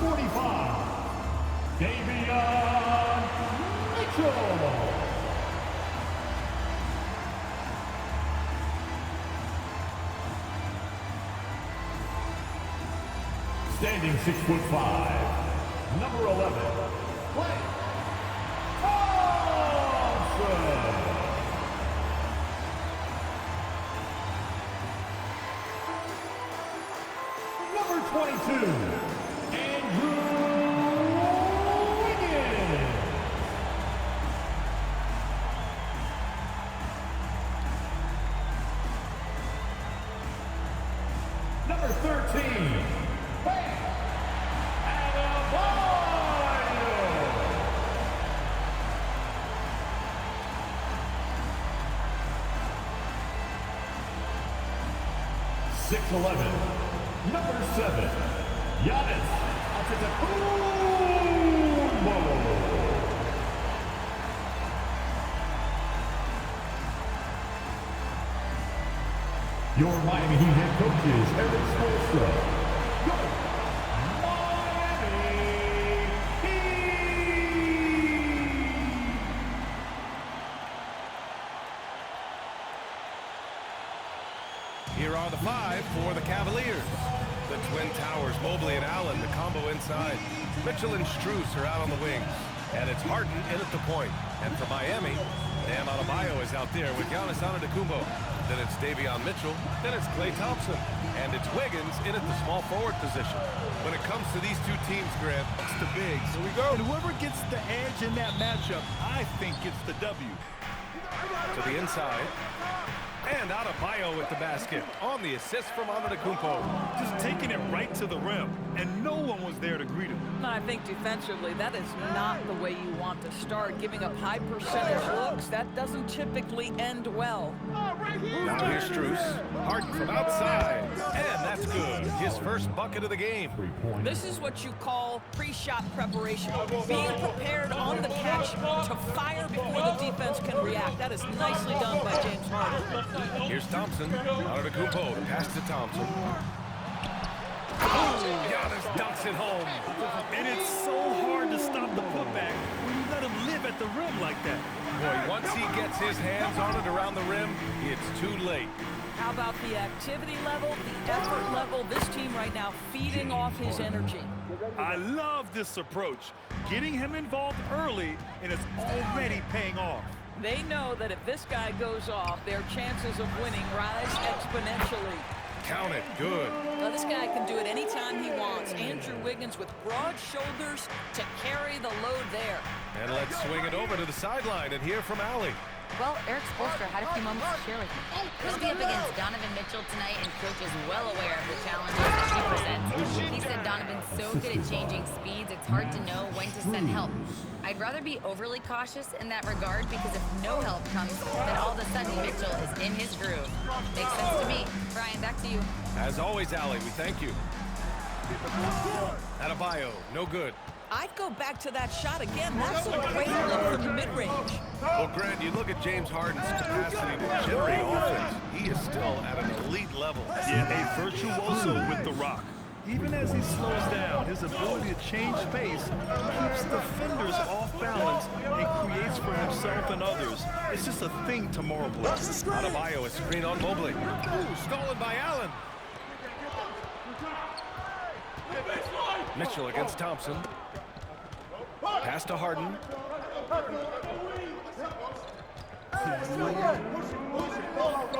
45, Davion Mitchell. Standing 6'5", number 11, Klay. Number 22, Andrew Wiggins. Number 13, Six 11, number 7, Giannis Antetokounmpo. Your Miami Heat head coach is Eric Spoelstra. Go Miami Heat! Here are the 5 for the Cavaliers. The Twin Towers, Mobley and Allen, the combo inside. Mitchell and Strus are out on the wings. And it's Harden in at the point. And for Miami, Bam Adebayo is out there with Giannis Antetokounmpo. Then it's Davion Mitchell. Then it's Klay Thompson. And it's Wiggins in at the small forward position. When it comes to these two teams, Grant, it's the bigs. Here we go. And whoever gets the edge in that matchup, I think gets the W. To the inside. And Adebayo with the basket on the assist from Antetokounmpo. Just taking it right to the rim, and no one was there to greet him. I think defensively, that is not the way you want to start. Giving up high percentage looks, that doesn't typically end well. Now here's Strus. Harden from outside. And that's good. His first bucket of the game. This is what you call pre-shot preparation. Being prepared on the catch to fire before the defense can react. That is nicely done by James Harden. Here's Thompson. Antetokounmpo. Pass to Thompson. Oh, Giannis dunks it home. And it's so hard to stop the putback when you let him live at the rim like that. Boy, once he gets his hands on it around the rim, it's too late. How about the activity level, the effort level? This team right now feeding off his energy. I love this approach. Getting him involved early, and it's already paying off. They know that if this guy goes off, their chances of winning rise exponentially. Count it. Good. Now, this guy can do it anytime he wants. Andrew Wiggins with broad shoulders to carry the load there. And let's swing it over to the sideline and hear from Allie. Well, Eric Spoelstra had a few moments to share with me. He'll be up against Donovan Mitchell tonight, and Coach is well aware of the challenges that he presents. He said Donovan's so good at changing speeds, it's hard to know when to send help. I'd rather be overly cautious in that regard, because if no help comes, then all of a sudden Mitchell is in his groove. Makes sense to me. Brian, back to you. As always, Allie, we thank you. Adebayo, no good. I'd go back to that shot again. That's a great look from the mid-range. Well, Grant, you look at James Harden's capacity to generate offense. He is still at an elite level. Yeah, a virtuoso with the rock. Even as he slows down, his ability to change pace keeps defenders off balance and creates for himself and others. It's just a thing tomorrow plays. Adebayo is screen on Mobley. Ooh, stolen by Allen. Mitchell against Thompson. Pass to Harden.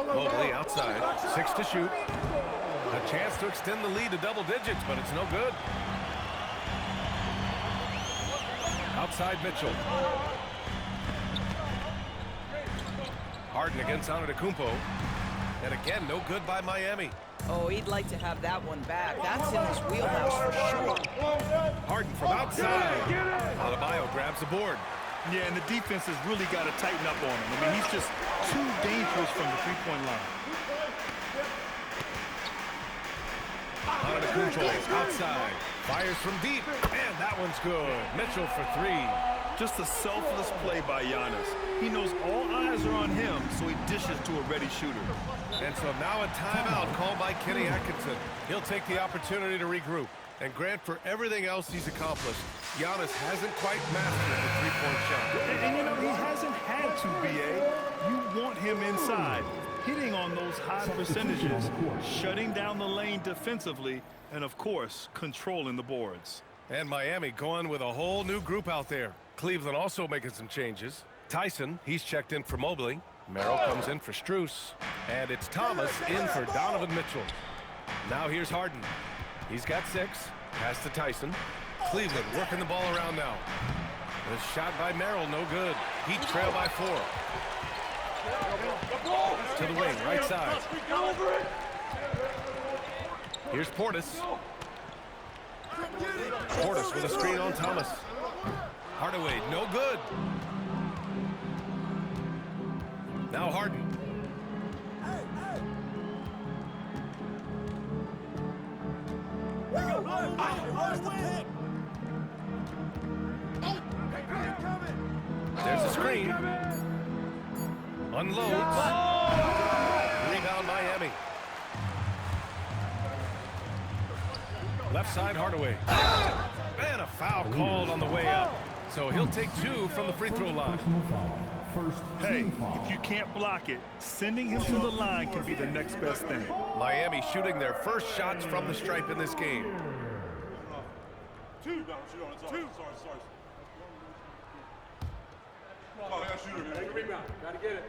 Mobley outside. 6 to shoot. A chance to extend the lead to double digits, but it's no good. Outside Mitchell. Harden against Antetokounmpo. And again, no good by Miami. Oh, he'd like to have that one back. That's in his wheelhouse for sure. Harden from outside. Adebayo grabs the board. Yeah, and the defense has really got to tighten up on him. I mean, he's just too dangerous from the three-point line. Antetokounmpo outside. Fires from deep. And that one's good. Mitchell for 3. Just a selfless play by Giannis. He knows all eyes are on him, so he dishes to a ready shooter. And so now a timeout called by Kenny Atkinson. He'll take the opportunity to regroup. And Grant, for everything else he's accomplished, Giannis hasn't quite mastered the three-point shot. And you know, he hasn't had to, B.A. You want him inside, hitting on those high percentages, shutting down the lane defensively, and, of course, controlling the boards. And Miami going with a whole new group out there. Cleveland also making some changes. Tyson, he's checked in for Mobley. Merrill comes in for Strus. And it's Thomas in for Donovan Mitchell. Now here's Harden. He's got 6. Pass to Tyson. Cleveland working the ball around now. The shot by Merrill, no good. He trailed by 4. To the wing, right side. Here's Portis. Portis with a screen on Thomas. Hardaway, no good. Now Harden. There's a screen. Unloads. Rebound Miami. Left side Hardaway. And a foul called on the way up. So he'll take 2 from the free throw line. Hey, if you can't block it, sending him to the line can be the next best thing. Miami shooting their first shots from the stripe in this game. Two. Big rebound. Gotta get it.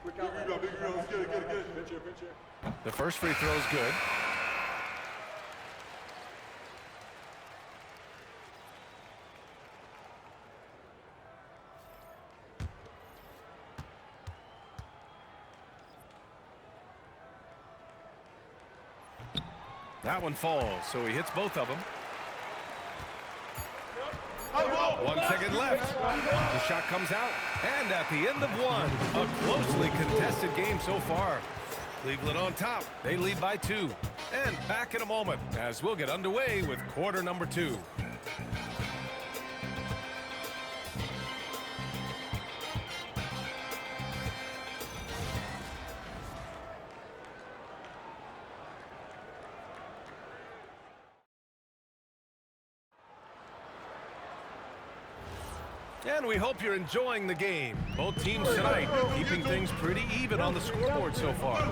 Big rebound. Let's get it. Pinch here. The first free throw is good. That one falls, so he hits both of them. 1 second left. The shot comes out, and at the end of 1, a closely contested game so far. Cleveland on top. They lead by 2. And back in a moment as we'll get underway with quarter number 2. And we hope you're enjoying the game. Both teams tonight keeping things pretty even on the scoreboard so far.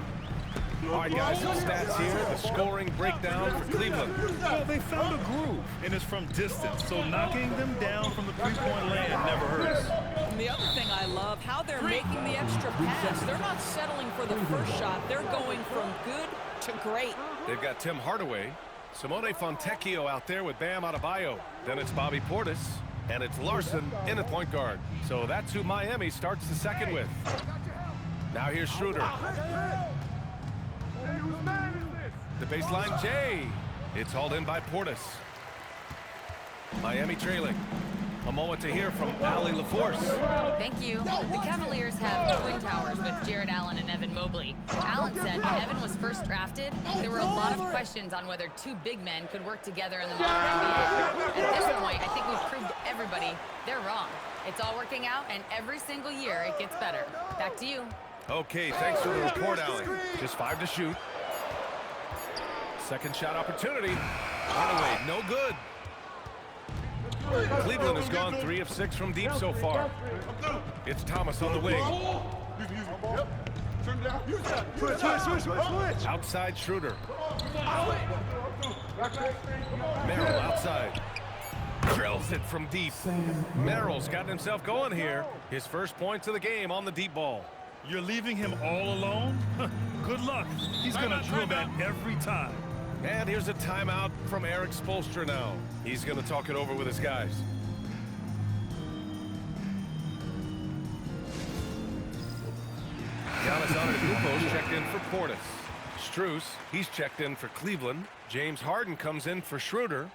All right, guys, some stats here. The scoring breakdown for Cleveland. Well, they found a groove, and it's from distance, so knocking them down from the three-point land never hurts. And the other thing I love, how they're making the extra pass. They're not settling for the first shot. They're going from good to great. They've got Tim Hardaway, Simone Fontecchio out there with Bam Adebayo. Then it's Bobby Portis. And it's Larson in at point guard. So that's who Miami starts the second with. Now here's Schroeder. The baseline Jay. It's hauled in by Portis. Miami trailing. A moment to hear from Allie LaForce. Thank you. The Cavaliers have twin towers with Jared Allen and Evan Mobley. Allen said when Evan was first drafted, there were a lot of questions on whether 2 big men could work together in the modern NBA. At this point, I think we've proved to everybody they're wrong. It's all working out, and every single year it gets better. Back to you. Okay, thanks for the report, Allie. Just 5 to shoot. Second shot opportunity. Hardaway, no good. Cleveland has gone 3 of 6 from deep so far. It's Thomas on the wing. Outside Schroeder. Merrill outside. Drills it from deep. Merrill's gotten himself going here. His first points of the game on the deep ball. You're leaving him all alone? Good luck. He's going to drill that every time. And here's a timeout from Eric Spoelstra now. He's going to talk it over with his guys. Giannis Antetokounmpo's checked in for Portis. Strus, he's checked in for Cleveland. James Harden comes in for Schroeder.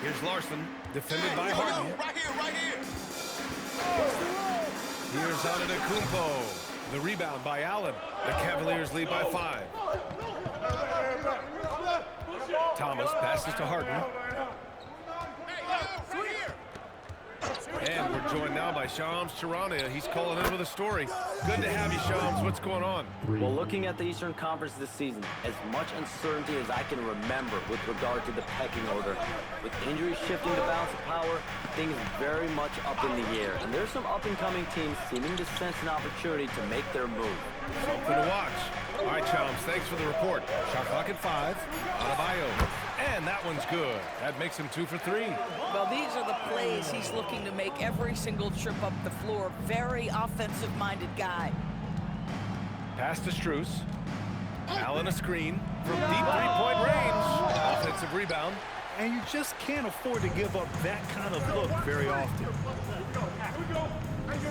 Here's Larson, defended by Harden. Right here. Here's Antetokounmpo. The rebound by Allen. The Cavaliers lead by 5. passes to Harden. And we're joined now by Shams Charania. He's calling in with a story. Good to have you, Shams. What's going on? Well, looking at the Eastern Conference this season, as much uncertainty as I can remember with regard to the pecking order. With injuries shifting the balance of power, things very much up in the air. And there's some up-and-coming teams seeming to sense an opportunity to make their move. Something to watch. All right, Shams, thanks for the report. Shot clock at 5. Adebayo. And that one's good. That makes him 2 for 3. Well, these are the plays he's looking to make every single trip up the floor. Very offensive-minded guy. Pass to Strus. Allen a screen from deep three-point range. Offensive rebound. And you just can't afford to give up that kind of look very often.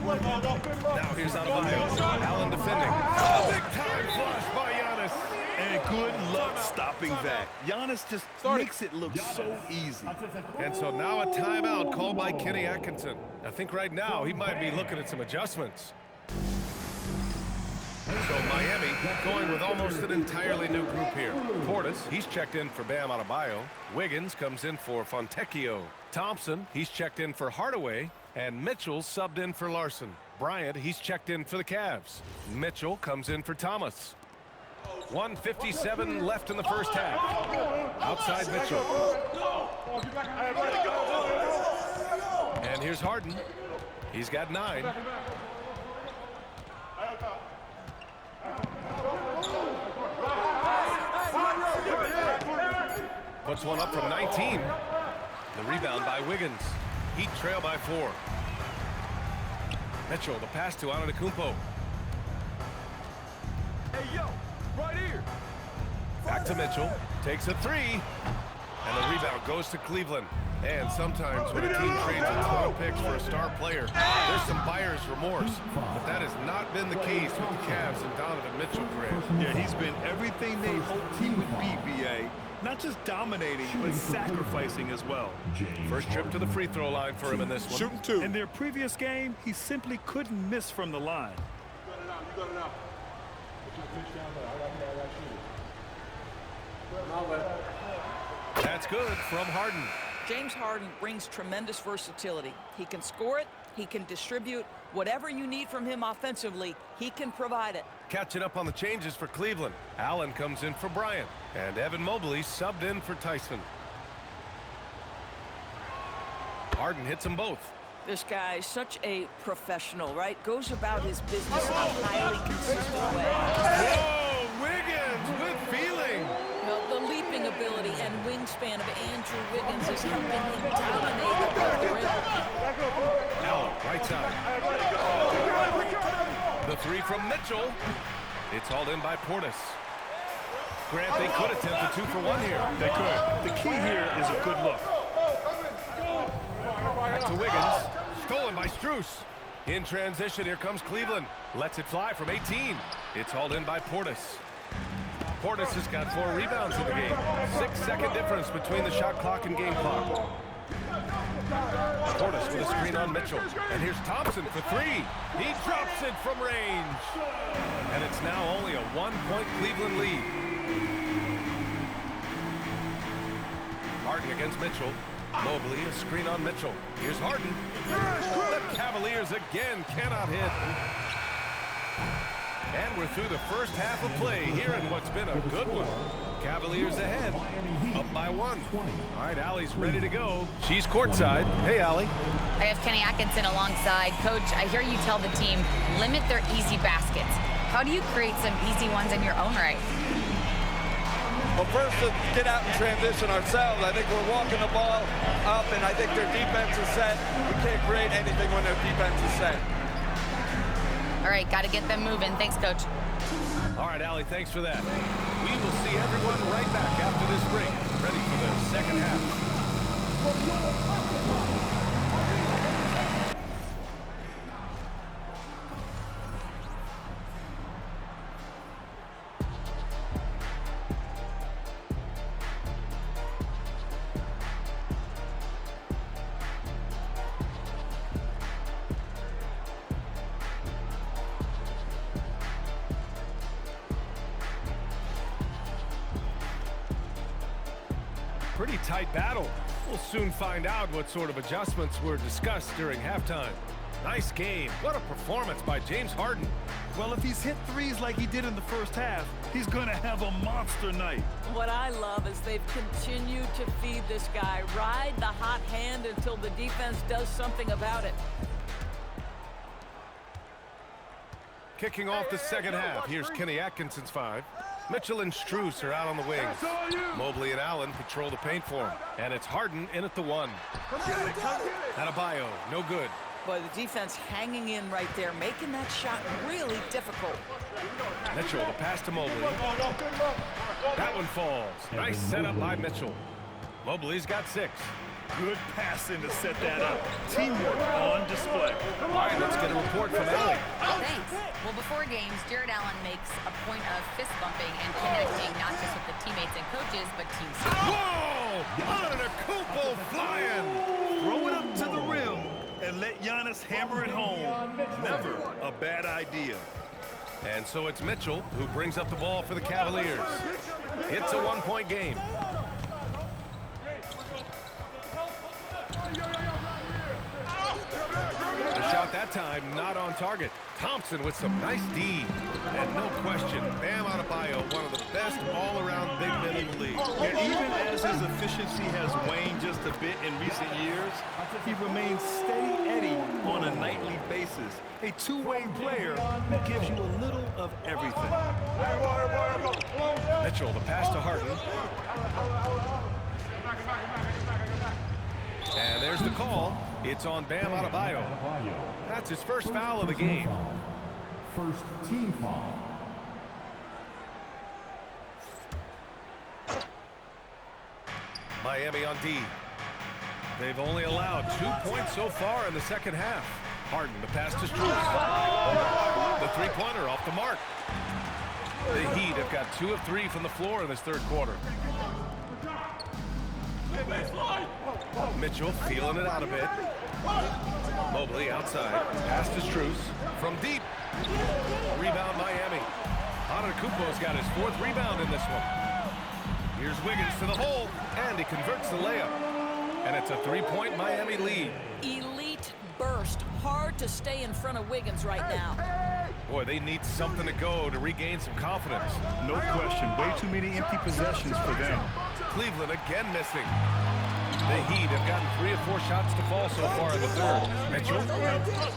Now here's Adebayo. Allen defending. A big-time flush by Giannis. And good luck stopping that. Giannis just makes it look so easy. And so now a timeout called by Kenny Atkinson. I think right now he might be looking at some adjustments. So Miami going with almost an entirely new group here. Portis, he's checked in for Bam Adebayo. Wiggins comes in for Fontecchio. Thompson, he's checked in for Hardaway. And Mitchell subbed in for Larson. Bryant, he's checked in for the Cavs. Mitchell comes in for Thomas. 1:57 left in the first half. Outside Mitchell. And here's Harden. He's got 9. Puts one up from 19. The rebound by Wiggins. Heat trail by 4. Mitchell, the pass to Antetokounmpo. Hey, yo, right here. Back to Mitchell. Takes a 3. And the rebound goes to Cleveland. And sometimes when a team trades a ton of picks for a star player, there's some buyer's remorse. But that has not been the case with the Cavs and Donovan Mitchell, Greg. Yeah, he's been everything they hoped he would be, B.A. Not just dominating, but sacrificing as well. First trip to the free throw line for him in this one. Shooting 2. In their previous game, he simply couldn't miss from the line. You got it out. That's good from Harden. James Harden brings tremendous versatility. He can score it, he can distribute. Whatever you need from him offensively, he can provide it. Catching up on the changes for Cleveland. Allen comes in for Bryant. And Evan Mobley subbed in for Tyson. Harden hits them both. This guy is such a professional, right? Goes about his business in a highly consistent way. Whoa, Wiggins with feeling. Well, the leaping ability and wingspan of Andrew Wiggins is helping him dominate above the rim. Allen, right side. The 3 from Mitchell. It's hauled in by Portis. Grant, they could attempt a 2 for 1 here. They could. The key here is a good look. Back to Wiggins. Stolen by Strus. In transition, here comes Cleveland. Lets it fly from 18. It's hauled in by Portis. Portis has got 4 rebounds in the game. 6-second difference between the shot clock and game clock. Portis with a screen on Mitchell. And here's Thompson for 3. He drops it from range. And it's now only a 1-point Cleveland lead. Harden against Mitchell. Mobley, a screen on Mitchell. Here's Harden. The Cavaliers again cannot hit. And we're through the first half of play here in what's been a good one. Cavaliers ahead, up by 1. All right, Allie's ready to go. She's courtside. Hey, Allie. I have Kenny Atkinson alongside. Coach, I hear you tell the team, limit their easy baskets. How do you create some easy ones in your own right? Well, first, to get out and transition ourselves. I think we're walking the ball up, and I think their defense is set. We can't create anything when their defense is set. All right, got to get them moving. Thanks, Coach. All right, Allie, thanks for that. We will see everyone right back after this break, ready for the second half. pretty tight battle. We'll soon find out what sort of adjustments were discussed during halftime. Nice game. What a performance by James Harden. Well, if he's hit threes like he did in the first half, he's going to have a monster night. What I love is they've continued to feed this guy. Ride the hot hand until the defense does something about it. Kicking off the second half, here's Kenny Atkinson's 5. Mitchell and Strus are out on the wings. Mobley and Allen patrol the paint for him. And it's Harden in at the 1. Adebayo, no good. Boy, the defense hanging in right there, making that shot really difficult. Mitchell, the pass to Mobley. That one falls. Nice setup by Mitchell. Mobley's got 6. Good passing to set that up. Teamwork on display. All right, let's get a report from Allen. Thanks. Well, before games, Jared Allen makes a point of fist bumping and connecting not just with the teammates and coaches, but teams. Whoa! Antetokounmpo flying! Throw it up to the rim and let Giannis hammer it home. Never a bad idea. And so it's Mitchell who brings up the ball for the Cavaliers. It's a 1-point game. The shot that time not on target. Thompson with some nice D. And no question, Bam Adebayo, one of the best all-around big men in the league. And even as his efficiency has waned just a bit in recent years, he remains steady Eddie on a nightly basis. A two-way player who gives you a little of everything. Mitchell, the pass to Harden. And there's the call. It's on Bam Adebayo. That's his first foul of the game. First team foul. Miami on D. They've only allowed 2 points so far in the second half. Harden, the pass to Strus. The three-pointer off the mark. The Heat have got 2 of 3 from the floor in this third quarter. Mitchell feeling it out a bit. Mobley outside. Pass to Strus. From deep. Rebound Miami. Antetokounmpo's got his 4th rebound in this one. Here's Wiggins to the hole. And he converts the layup. And it's a 3-point Miami lead. Elite burst. Hard to stay in front of Wiggins right now. Boy, they need something to go to regain some confidence. No question. Way too many empty possessions for them. Cleveland again missing. The Heat have gotten 3 or 4 shots to fall so far in the third. Mitchell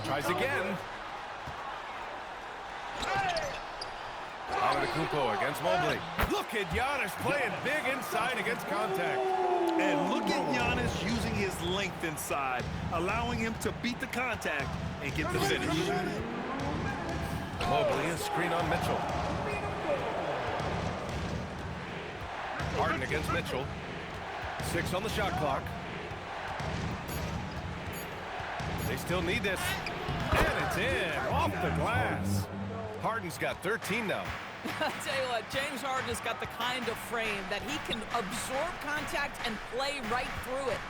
tries again. Antetokounmpo against Mobley. Look at Giannis playing big inside against contact. And look at Giannis using his length inside, allowing him to beat the contact and get the finish. Mobley, a screen on Mitchell. Harden against Mitchell. 6 on the shot clock. They still need this. And it's in, off the glass. Harden's got 13 now. I'll tell you what, James Harden has got the kind of frame that he can absorb contact and play right through it.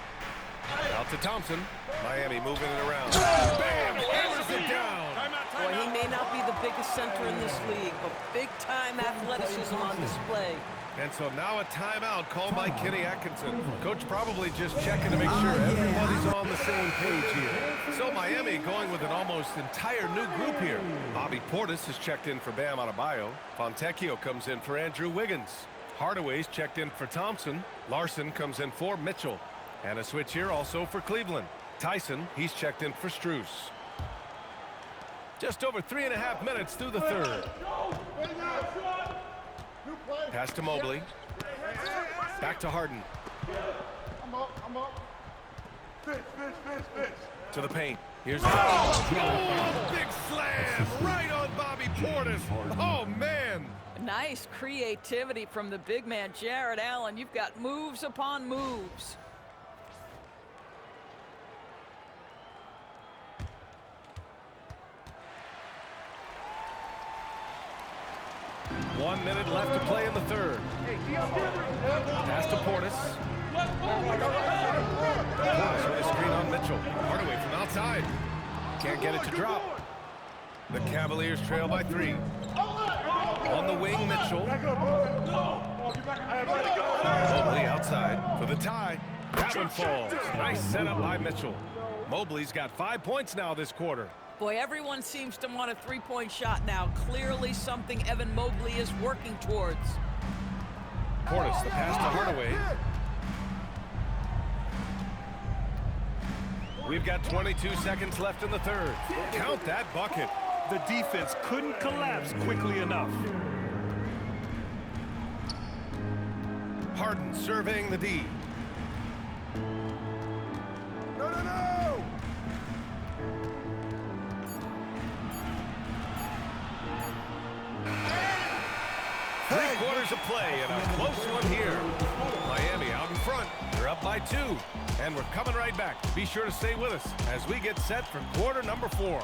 Out to Thompson. Miami moving it around. Bam! Hammers it down. Boy, he may not be the biggest center in this league, but big-time athleticism on display. And so now a timeout called by Kenny Atkinson. Coach probably just checking to make sure everybody's on the same page here. So Miami going with an almost entire new group here. Bobby Portis has checked in for Bam Adebayo. Fontecchio comes in for Andrew Wiggins. Hardaway's checked in for Thompson. Larson comes in for Mitchell. And a switch here also for Cleveland. Tyson, he's checked in for Strus. Just over 3.5 minutes through the third. Pass to Mobley. Back to Harden. To the paint. Here's the big slam right on Bobby Portis. Oh, man. Nice creativity from the big man, Jared Allen. You've got moves upon moves. One minute left to play in the third. Pass to Portis. Portis with a screen on Mitchell. Hardaway from outside. Can't get it to drop. The Cavaliers trail by 3. On the wing, Mitchell. Mobley outside for the the tie. That one falls. Nice setup by Mitchell. Mobley's got 5 points now this quarter. Boy, everyone seems to want a three-point shot now. Clearly something Evan Mobley is working towards. Portis, the pass to Hardaway. We've got 22 seconds left in the third. Count that bucket. The defense couldn't collapse quickly enough. Harden surveying the D. No! 3 quarters of play and a close one here. Miami out in front. They're up by 2. And we're coming right back. Be sure to stay with us as we get set for quarter number 4.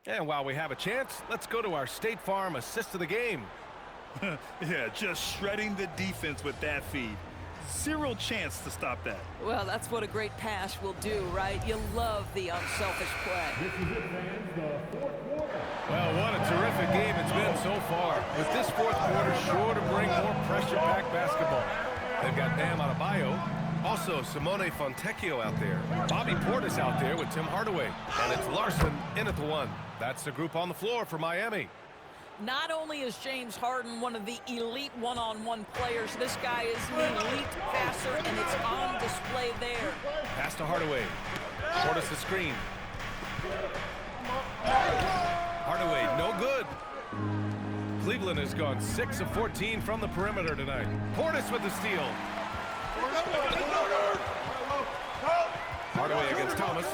And while we have a chance, let's go to our State Farm assist of the game. Yeah, just shredding the defense with that feed. Zero chance to stop that. Well, that's what a great pass will do, right? You love the unselfish play. Well, what a terrific game it's been so far. With this fourth quarter sure to bring more pressure-packed basketball. They've got Bam Adebayo. Also, Simone Fontecchio out there. Bobby Portis out there with Tim Hardaway. And it's Larson in at the 1. That's the group on the floor for Miami. Not only is James Harden one of the elite one-on-one players, this guy is an elite passer, and it's on display there. Pass to Hardaway. Portis the screen. Hardaway, no good. Cleveland has gone 6 of 14 from the perimeter tonight. Portis with the steal. Hardaway against Thomas.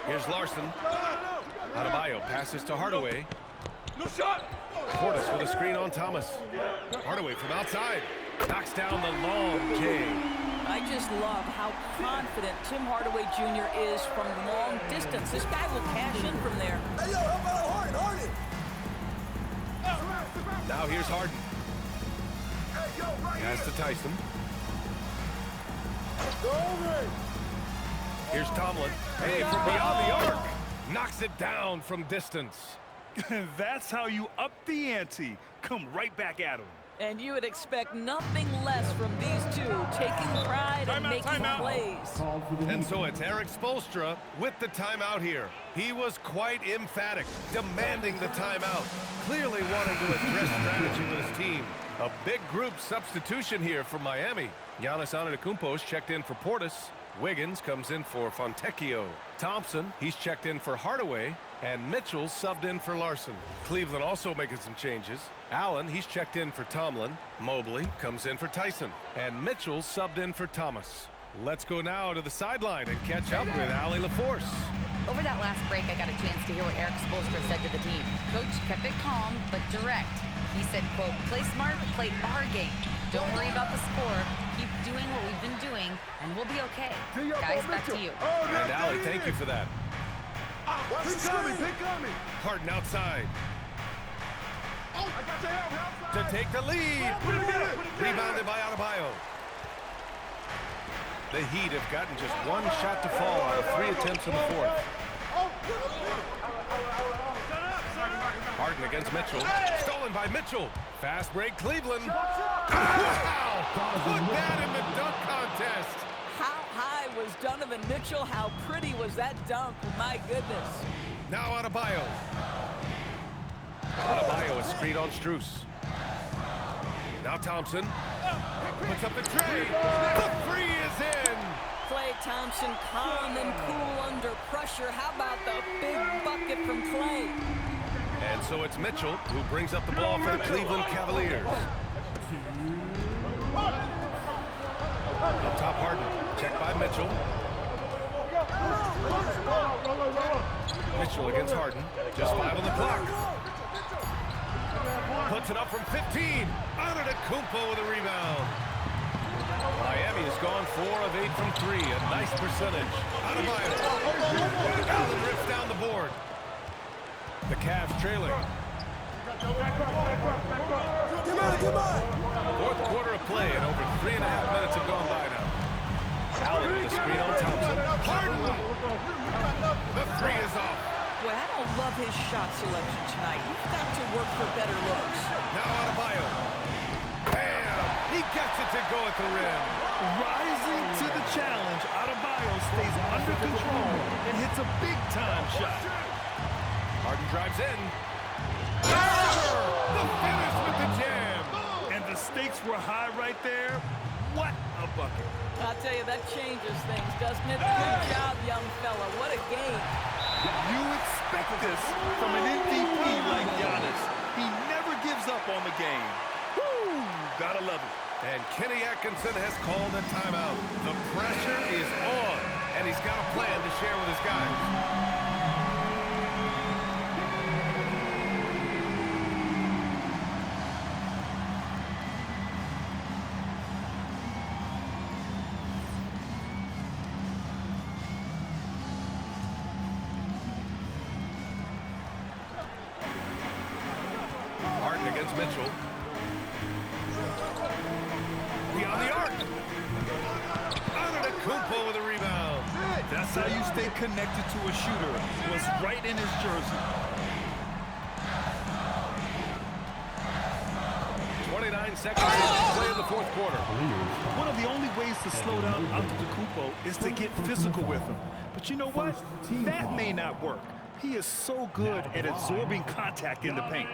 Here's Larson. Adebayo passes to Hardaway. Portis with a screen on Thomas. Hardaway from outside. Knocks down the long J. I just love how confident Tim Hardaway Jr. is from long distance. This guy will cash in from there. Hey, yo, how about Harden? Now here's Harden. Pass to Tyson. Here's Tomlin. Hey, from beyond the arc. Knocks it down from distance. That's how you up the ante. Come right back at him. And you would expect nothing less from these two, taking pride and making plays. And so it's Eric Spoelstra with the timeout here. He was quite emphatic, demanding the timeout, clearly wanting to address strategy with his team. A big group substitution here for Miami. Giannis Antetokounmpo checked in for Portis. Wiggins comes in for Fontecchio. Thompson, he's checked in for Hardaway. And Mitchell subbed in for Larson. Cleveland also making some changes. Allen, he's checked in for Tomlin. Mobley comes in for Tyson. And Mitchell subbed in for Thomas. Let's go now to the sideline and catch up with Allie LaForce. Over that last break, I got a chance to hear what Eric Spoelstra said to the team. Coach kept it calm, but direct. He said, quote, play smart, play our game. Don't worry about the score. Keep doing what we've been doing, and we'll be okay. Guys, back to you. And Allie, thank you for that. Pick on me. Harden outside. To take the lead. Rebounded by Adebayo. The Heat have gotten just one shot to fall out of 3 attempts in the fourth. Harden against Mitchell. Stolen by Mitchell. Fast break, Cleveland. Wow! Put that in the dunk contest. How high was Donovan Mitchell? How pretty was that dunk? My goodness. Now Adebayo. Adebayo is screen on Strus. Now Thompson. Puts up the tray. The three is in. Klay Thompson calm and cool under pressure. How about the big bucket from Klay? And so it's Mitchell who brings up the ball for the Cleveland Cavaliers. Up top, Harden. Checked by Mitchell. Mitchell against Harden. Just 5 on the clock. Puts it up from 15. Antetokounmpo with a rebound. Miami has gone 4 of 8 from 3. A nice percentage. Adebayo. Allen rips down the board. The Cavs trailing. Come on. Fourth quarter of play, and over 3.5 minutes have gone by now. Allen with the screen on Thompson. Harden! The three is off. Boy, I don't love his shot selection tonight. He's got to work for better looks. Now Adebayo. Bam! He gets it to go at the rim. Rising to the challenge, Adebayo stays under control and hits a big-time shot. Harden drives in. The finish with the jam. And the stakes were high right there. What a bucket. I'll tell you, that changes things, doesn't it? Good job, young fella. What a game. You expect this from an MVP like Giannis. He never gives up on the game. Woo! Gotta love it. And Kenny Atkinson has called a timeout. The pressure is on, and he's got a plan to share with his guys. Harden against Mitchell. Beyond the arc. Antetokounmpo with a rebound. That's how you stay connected to a shooter. Was right in his jersey. 29 seconds to play in the fourth quarter. One of the only ways to slow down Antetokounmpo is to get physical with him. But you know what? That may not work. He is so good at absorbing contact in the paint.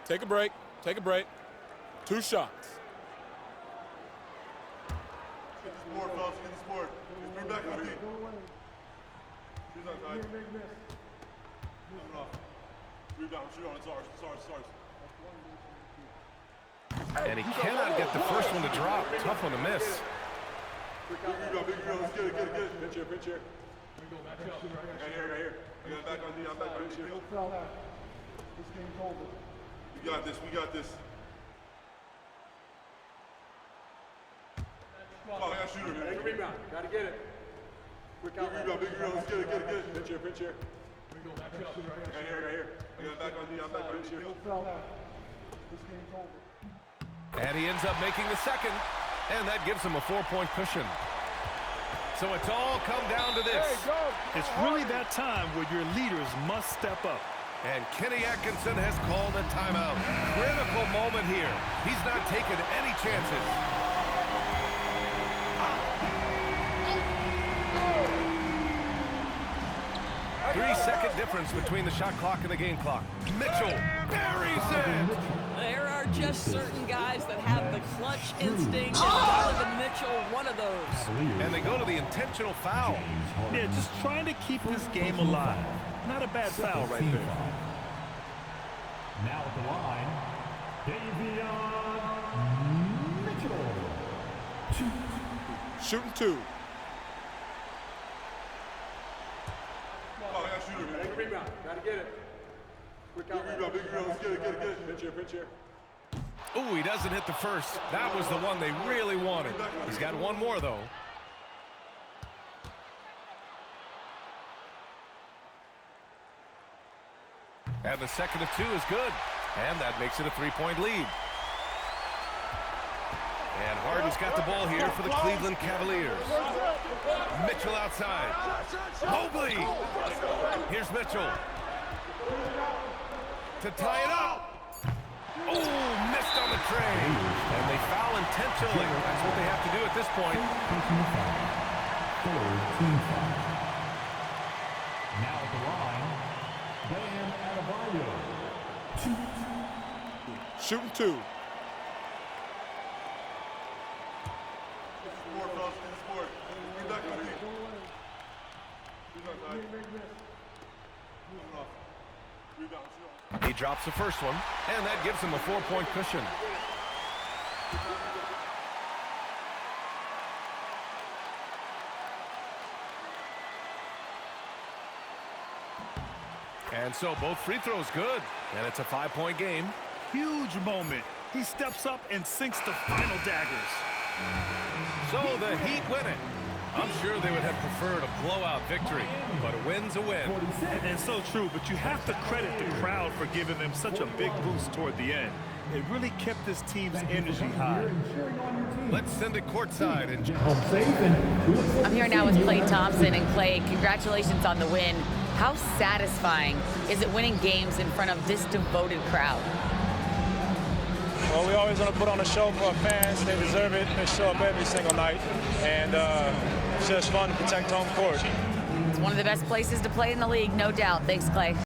Take a break. Take a break. 2 shots. Get the sport, fellas. Get the sport. Just bring back my feet. He's not tight. Moving off. Rebound. Shoot on. It's ours. It's ours. It's ours. And he cannot get the first one to drop. Tough one to miss. Big rebound. Big rebound. Let's get it. Get it. Get it. Pinch here. Pinch here. Right here. Right here. I got it back on D. I'm back on D. This game's over. We got this. We got this. Oh, I got a shooter, man. Big rebound. Gotta get it. Big rebound. Big rebound. Let's get it. Get it. Get it. Pinch here. Pinch here. Right here. Right here. I got it back on D. I'm back on D. This game's over. And he ends up making the second. And that gives him a 4-point cushion. So it's all come down to this. It's really that time where your leaders must step up. And Kenny Atkinson has called a timeout. Critical moment here. He's not taking any chances. 3-second difference between the shot clock and the game clock. Mitchell buries it. There are just certain guys that have the clutch instinct, and Donovan Mitchell, one of those. And they go to the intentional foul. Yeah, just trying to keep this game alive. Not a bad foul right there. Now at the line, Davion Mitchell. Shooting 2. Oh, I got a shooter, man. Big rebound. Gotta get it. Quick Big out. rebound. Big rebound. Let's get it. Get it. Get it. Pinch here. Pinch here. Ooh, he doesn't hit the first. That was the one they really wanted. He's got one more, though. And the second of 2 is good. And that makes it a 3-point lead. And Harden's got the ball here for the Cleveland Cavaliers. Mitchell outside. Mobley. Here's Mitchell. To tie it up. Oh, missed on the train. And they foul intentionally. That's what they have to do at this point. Now at the line, Bam Adebayo. Shooting 2. Sport, fellas. Get the sport. Bring back my feet. He's not tight. Moving off. Rebound. Shoot on. He drops the first one, and that gives him a 4-point cushion. And so both free throws good, and it's a 5-point game. Huge moment. He steps up and sinks the final daggers. So the Heat win it. I'm sure they would have preferred a blowout victory, but a win's a win. And so true, but you have to credit the crowd for giving them such a big boost toward the end. It really kept this team's energy high. Let's send it courtside. And I'm here now with Klay Thompson. And Klay, congratulations on the win. How satisfying is it winning games in front of this devoted crowd? Well, we always want to put on a show for our fans. They deserve it. They show up every single night. And it's just fun to protect home court. It's one of the best places to play in the league, no doubt. Thanks, Klay.